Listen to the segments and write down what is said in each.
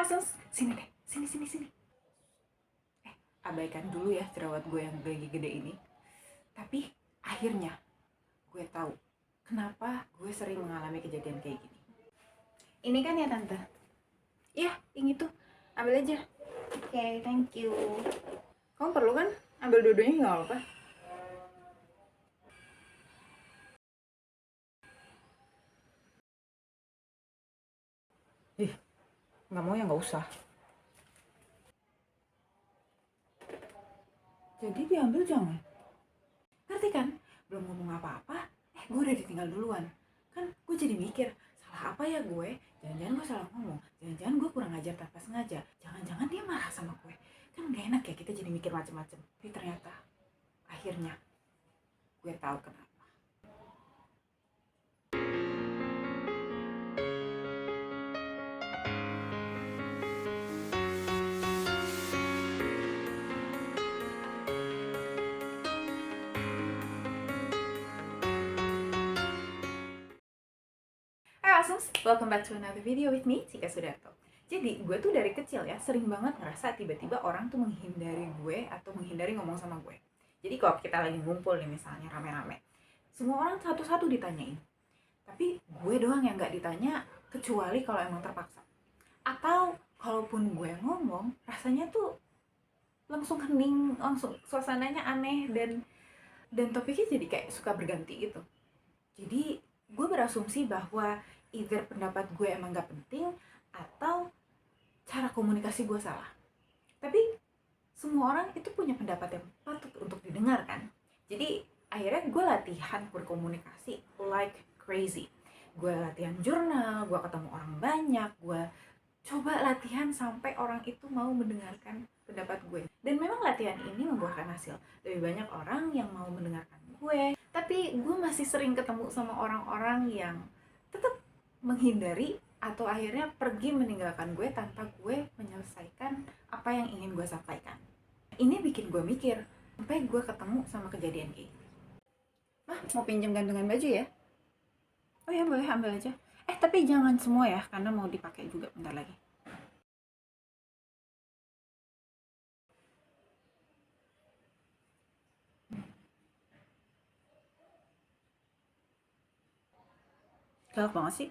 langsung sini deh, sini. Abaikan dulu ya jerawat gue yang lagi gede ini. Tapi akhirnya gue tahu kenapa gue sering mengalami kejadian kayak gini. Ini kan ya tante? Iya, yang itu. Ambil aja. Oke, thank you. Kamu perlu kan? Ambil dua-duanya nggak apa-apa. Ih, nggak mau ya nggak usah. Jadi diambil jangan. Ngerti kan? Belum ngomong apa-apa, gue udah ditinggal duluan. Kan gue jadi mikir, salah apa ya gue? Jangan-jangan gue salah ngomong, jangan-jangan gue kurang ajar tanpa sengaja, jangan-jangan dia marah sama gue. Kan gak enak ya kita jadi mikir macem-macem. Tapi ternyata akhirnya gue tahu kenapa. Hai Asums, welcome back to another video with me, Cika Sudarto. Jadi gue tuh dari kecil ya sering banget ngerasa tiba-tiba orang tuh menghindari gue atau menghindari ngomong sama gue. Jadi kalau kita lagi ngumpul nih misalnya rame-rame, semua orang satu-satu ditanyain. Tapi gue doang yang gak ditanya kecuali kalau emang terpaksa. Atau kalaupun gue ngomong, rasanya tuh langsung hening, langsung suasananya aneh dan topiknya jadi kayak suka berganti gitu. Jadi gue berasumsi bahwa either pendapat gue emang gak penting atau cara komunikasi gue salah. Tapi semua orang itu punya pendapat yang patut untuk didengar kan. Jadi akhirnya gue latihan berkomunikasi like crazy. Gue latihan jurnal, gue ketemu orang banyak, gue coba latihan sampai orang itu mau mendengarkan pendapat gue. Dan memang latihan ini membuahkan hasil. Lebih banyak orang yang mau mendengarkan gue. Tapi gue masih sering ketemu sama orang-orang yang tetap menghindari atau akhirnya pergi meninggalkan gue tanpa gue menyelesaikan apa yang ingin gue sampaikan. Ini bikin gue mikir, sampai gue ketemu sama kejadian kayak gini. Mah, mau pinjam gantungan baju ya? Oh ya, boleh ambil aja. Tapi jangan semua ya, karena mau dipakai juga bentar lagi. Galak banget sih.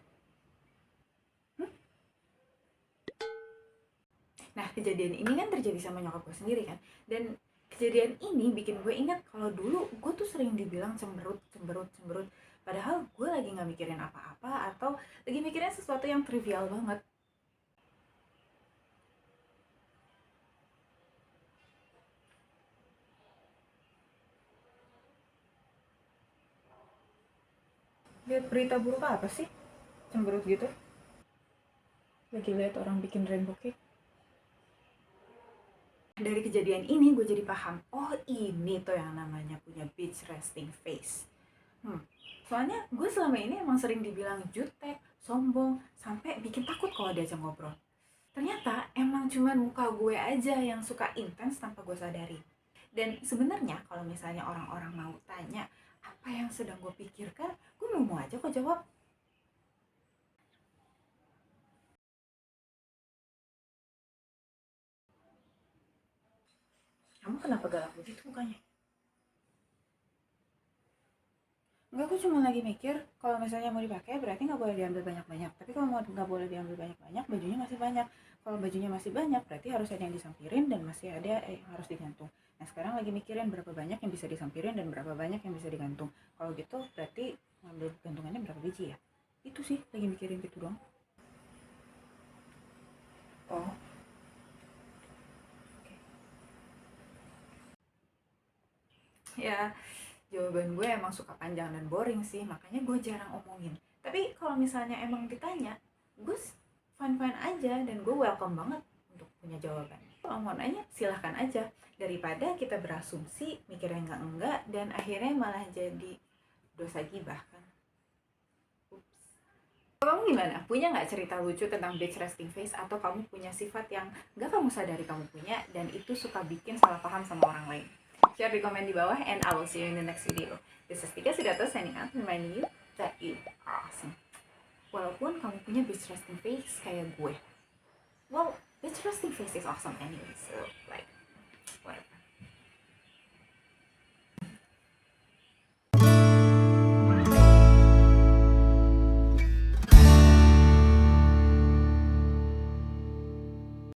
Nah, kejadian ini kan terjadi sama nyokap gue sendiri kan. Dan kejadian ini bikin gue ingat kalau dulu gue tuh sering dibilang cemberut. Padahal gue lagi gak mikirin apa-apa atau lagi mikirin sesuatu yang trivial banget. Lihat berita buruk apa sih? Cemberut gitu. Lagi lihat orang bikin rainbow cake. Dari kejadian ini gue jadi paham, oh ini tuh yang namanya punya bitch resting face. Soalnya gue selama ini emang sering dibilang jutek, sombong, sampai bikin takut kalau diajak ngobrol. Ternyata emang cuman muka gue aja yang suka intens tanpa gue sadari. Dan sebenarnya kalau misalnya orang-orang mau tanya apa yang sedang gue pikirkan, gue mau aja kok jawab. Kamu kenapa galak begitu mukanya? Enggak, aku cuma lagi mikir kalau misalnya mau dipakai berarti nggak boleh diambil banyak-banyak. Tapi kalau mau nggak boleh diambil banyak-banyak, bajunya masih banyak. Kalau bajunya masih banyak, berarti harus ada yang disampirin dan masih ada yang harus digantung. Nah sekarang lagi mikirin berapa banyak yang bisa disampirin dan berapa banyak yang bisa digantung. Kalau gitu berarti ngambil gantungannya berapa biji ya? Itu sih lagi mikirin gitu dong. Oh, ya jawaban gue emang suka panjang dan boring sih, makanya gue jarang omongin. Tapi kalau misalnya emang ditanya, gue fine-fine aja dan gue welcome banget untuk punya jawaban. Kalau mau nanya silahkan aja, daripada kita berasumsi mikirnya enggak dan akhirnya malah jadi dosa gibah kan. Kamu gimana? Punya nggak cerita lucu tentang bitch resting face atau kamu punya sifat yang nggak kamu sadari kamu punya dan itu suka bikin salah paham sama orang lain? Share di komen di bawah and I will see you in the next video. This is Tika Sudarto signing out, reminding you that you are awesome. Walaupun kamu punya bitch resting face kayak gue. Well, resting face is awesome anyway, so like